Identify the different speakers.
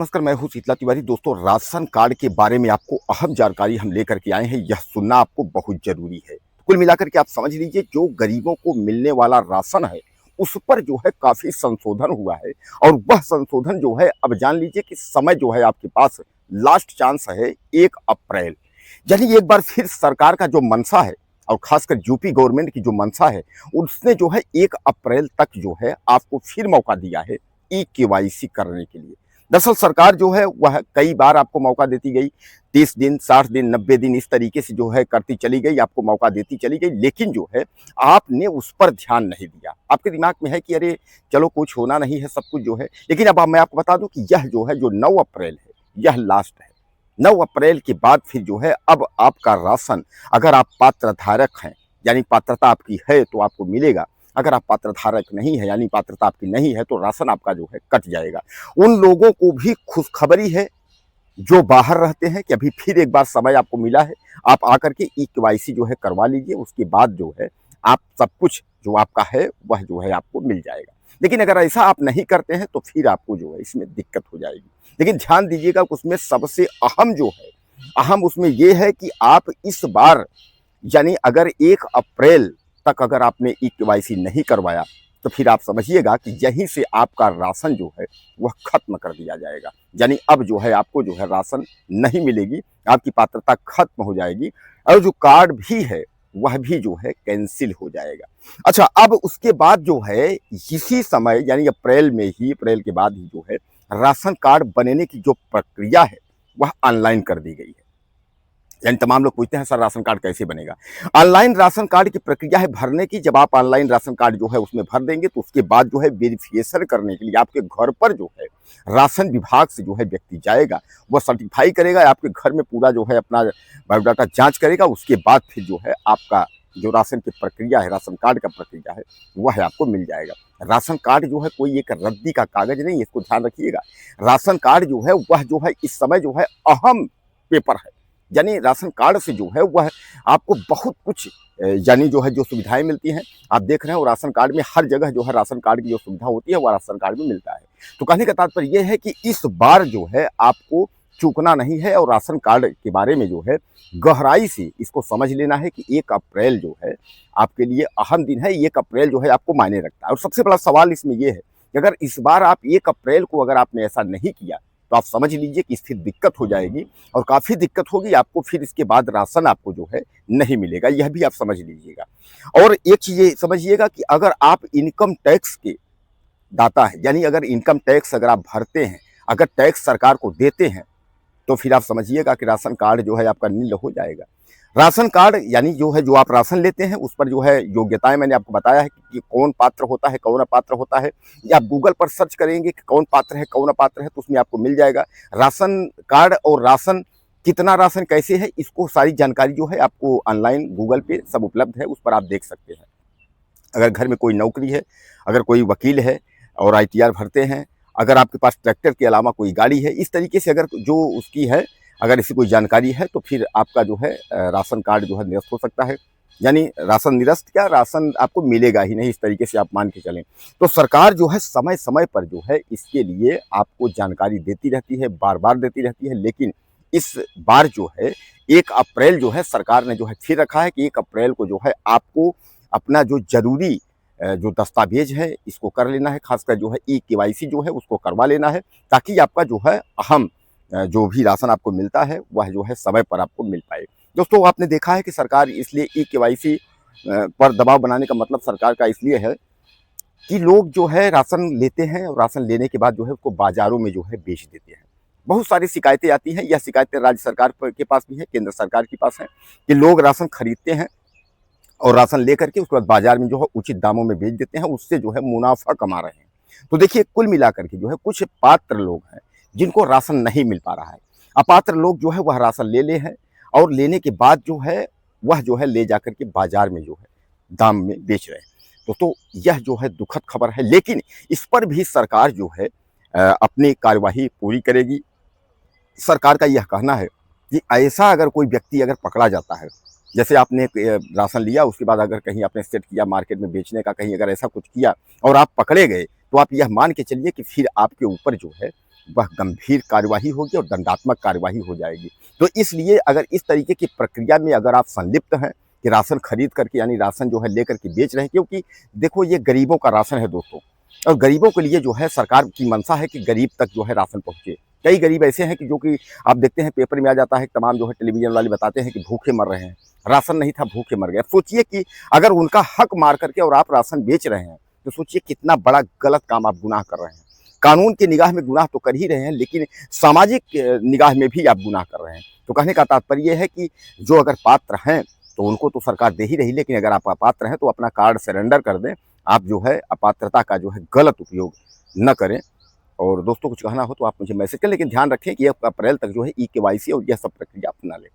Speaker 1: नमस्कार, मैं हूँ शीतला तिवारी। दोस्तों, राशन कार्ड के बारे में आपको अहम जानकारी हम लेकर के आए हैं। यह सुनना आपको बहुत ज़रूरी है। कुल मिलाकर के आप समझ लीजिए, जो गरीबों को मिलने वाला राशन है, उस पर जो है काफ़ी संशोधन हुआ है। और वह संशोधन जो है, अब जान लीजिए कि समय जो है आपके पास लास्ट चांस है 1 अप्रैल। यानी एक बार फिर सरकार का जो मंशा है और ख़ासकर यूपी गवर्नमेंट की जो मंशा है, उसने जो है 1 अप्रैल तक जो है आपको फिर मौका दिया है ई-केवाईसी करने के लिए। दरअसल सरकार जो है वह कई बार आपको मौका देती गई, 30 दिन, 60 दिन, 90 दिन इस तरीके से जो है करती चली गई, आपको मौका देती चली गई, लेकिन जो है आपने उस पर ध्यान नहीं दिया। आपके दिमाग में है कि अरे चलो कुछ होना नहीं है, सब कुछ जो है। लेकिन अब मैं आपको बता दूं कि यह जो है, जो 9 अप्रैल है, यह लास्ट है। 9 अप्रैल के बाद फिर जो है अब आपका राशन, अगर आप पात्र धारक हैं, यानी पात्रता आपकी है तो आपको मिलेगा। अगर आप पात्र धारक नहीं है, यानी पात्रता आपकी नहीं है, तो राशन आपका जो है कट जाएगा। उन लोगों को भी खुशखबरी है जो बाहर रहते हैं कि अभी फिर एक बार समय आपको मिला है। आप आकर के ई-केवाईसी जो है करवा लीजिए, उसके बाद जो है आप सब कुछ जो आपका है वह जो है आपको मिल जाएगा। लेकिन अगर ऐसा आप नहीं करते हैं तो फिर आपको जो है इसमें दिक्कत हो जाएगी। लेकिन ध्यान दीजिएगा, उसमें सबसे अहम जो है, अहम उसमें ये है कि आप इस बार, यानी अगर 1 अप्रैल तक अगर आपने ई-केवाईसी नहीं करवाया, तो फिर आप समझिएगा कि यहीं से आपका राशन जो है वह खत्म कर दिया जाएगा। यानी अब जो है आपको जो है राशन नहीं मिलेगी, आपकी पात्रता खत्म हो जाएगी और जो कार्ड भी है वह भी जो है कैंसिल हो जाएगा। अच्छा, अब उसके बाद जो है इसी समय, यानी अप्रैल में ही, अप्रैल के बाद ही जो है राशन कार्ड बनने की जो प्रक्रिया है वह ऑनलाइन कर दी गई है। यानी तमाम लोग पूछते हैं सर राशन कार्ड कैसे बनेगा। ऑनलाइन राशन कार्ड की प्रक्रिया है भरने की। जब आप ऑनलाइन राशन कार्ड जो है उसमें भर देंगे, तो उसके बाद जो है वेरिफिकेशन करने के लिए आपके घर पर जो है राशन विभाग से जो है व्यक्ति जाएगा, वह सर्टिफाई करेगा, आपके घर में पूरा जो है अपना बायोडाटा जांच करेगा। उसके बाद फिर जो है आपका जो राशन की प्रक्रिया है, राशन कार्ड का प्रक्रिया है, वह आपको मिल जाएगा। राशन कार्ड जो है कोई एक रद्दी का कागज नहीं है, इसको ध्यान रखिएगा। राशन कार्ड जो है वह जो है इस समय जो है अहम पेपर है। यानी राशन कार्ड से जो है वह आपको बहुत कुछ यानी जो है जो सुविधाएं मिलती हैं, आप देख रहे हैं। और राशन कार्ड में हर जगह जो है राशन कार्ड की जो सुविधा होती है वह राशन कार्ड में मिलता है। तो कहने का तात्पर्य यह है कि इस बार जो है आपको चूकना नहीं है और राशन कार्ड के बारे में जो है गहराई से इसको समझ लेना है कि 1 अप्रैल जो है आपके लिए अहम दिन है। 1 अप्रैल जो है आपको मायने रखता है। और सबसे बड़ा सवाल इसमें यह है कि अगर इस बार आप 1 अप्रैल को अगर आपने ऐसा नहीं किया, तो आप समझ लीजिए कि फिर दिक्कत हो जाएगी और काफ़ी दिक्कत होगी आपको। फिर इसके बाद राशन आपको जो है नहीं मिलेगा, यह भी आप समझ लीजिएगा। और एक चीज़ ये समझिएगा कि अगर आप इनकम टैक्स के दाता हैं, यानी अगर इनकम टैक्स अगर आप भरते हैं, अगर टैक्स सरकार को देते हैं, तो फिर आप समझिएगा कि राशन कार्ड जो है आपका नील हो जाएगा। राशन कार्ड यानी जो है, जो आप राशन लेते हैं उस पर जो है योग्यताएं मैंने आपको बताया है कि कौन पात्र होता है, कौन अपात्र होता है। या आप गूगल पर सर्च करेंगे कि कौन पात्र है, कौन अपात्र है, तो उसमें आपको मिल जाएगा। राशन कार्ड और राशन, कितना राशन कैसे है, इसको सारी जानकारी जो है आपको ऑनलाइन गूगल पे सब उपलब्ध है, उस पर आप देख सकते हैं। अगर घर में कोई नौकरी है, अगर कोई वकील है और ITR भरते हैं, अगर आपके पास ट्रैक्टर के अलावा कोई गाड़ी है, इस तरीके से अगर जो उसकी है, अगर इसकी कोई जानकारी है, तो फिर आपका जो है राशन कार्ड जो है निरस्त हो सकता है। यानी राशन निरस्त क्या, राशन आपको मिलेगा ही नहीं, इस तरीके से आप मान के चलें। तो सरकार जो है समय समय पर जो है इसके लिए आपको जानकारी देती रहती है, बार बार देती रहती है। लेकिन इस बार जो है 1 अप्रैल जो है सरकार ने जो है फिर रखा है कि 1 अप्रैल को जो है आपको अपना जो जरूरी जो दस्तावेज है इसको कर लेना है। खासकर जो है ई-केवाईसी जो है उसको करवा लेना है, ताकि आपका जो है अहम जो भी राशन आपको मिलता है वह जो है समय पर आपको मिल पाए। दोस्तों, आपने देखा है कि सरकार इसलिए ई-केवाईसी पर दबाव बनाने का मतलब सरकार का इसलिए है कि लोग जो है राशन लेते हैं और राशन लेने के बाद जो है उसको बाजारों में जो है बेच देते हैं। बहुत सारी शिकायतें आती हैं, यह शिकायतें राज्य सरकार के पास भी है, केंद्र सरकार के पास है, कि लोग राशन खरीदते हैं और राशन लेकर के उसके बाद बाजार में जो है उचित दामों में बेच देते हैं, उससे जो है मुनाफा कमा रहे हैं। तो देखिए, कुल मिलाकर के जो है कुछ पात्र लोग हैं जिनको राशन नहीं मिल पा रहा है। अपात्र लोग जो है वह राशन ले हैं और लेने के बाद जो है वह जो है ले जाकर के बाजार में जो है दाम में बेच रहे हैं। दोस्तों, यह जो है दुखद खबर है, लेकिन इस पर भी सरकार जो है अपनी कार्यवाही पूरी करेगी। सरकार का यह कहना है कि ऐसा अगर कोई व्यक्ति अगर पकड़ा जाता है, जैसे आपने राशन लिया, उसके बाद अगर कहीं आपने सेट किया मार्केट में बेचने का, कहीं अगर ऐसा कुछ किया और आप पकड़े गए, तो आप यह मान के चलिए कि फिर आपके ऊपर जो है वह गंभीर कार्यवाही होगी और दंडात्मक कार्यवाही हो जाएगी। तो इसलिए अगर इस तरीके की प्रक्रिया में अगर आप संलिप्त हैं कि राशन खरीद करके यानी राशन जो है लेकर के बेच रहे हैं, क्योंकि देखो ये गरीबों का राशन है दोस्तों, और गरीबों के लिए जो है सरकार की मंशा है कि गरीब तक जो है राशन पहुँचे। कई गरीब ऐसे हैं कि जो कि आप देखते हैं पेपर में आ जाता है, तमाम जो है टेलीविज़न वाले बताते हैं कि भूखे मर रहे हैं, राशन नहीं था भूखे मर गए। सोचिए कि अगर उनका हक मार करके और आप राशन बेच रहे हैं, तो सोचिए कितना बड़ा गलत काम आप गुनाह कर रहे हैं। कानून की निगाह में गुनाह तो कर ही रहे हैं, लेकिन सामाजिक निगाह में भी आप गुनाह कर रहे हैं। तो कहने का तात्पर्य ये है कि जो अगर पात्र हैं, तो उनको तो सरकार दे ही रही, लेकिन अगर आप अपात्र हैं तो अपना कार्ड सरेंडर कर दें। आप जो है अपात्रता का जो है गलत उपयोग न करें। और दोस्तों कुछ कहना हो तो आप मुझे मैसेज करें, लेकिन ध्यान रखें कि 1 अप्रैल तक जो है ई-केवाईसी और यह सब प्रक्रिया अपना लें।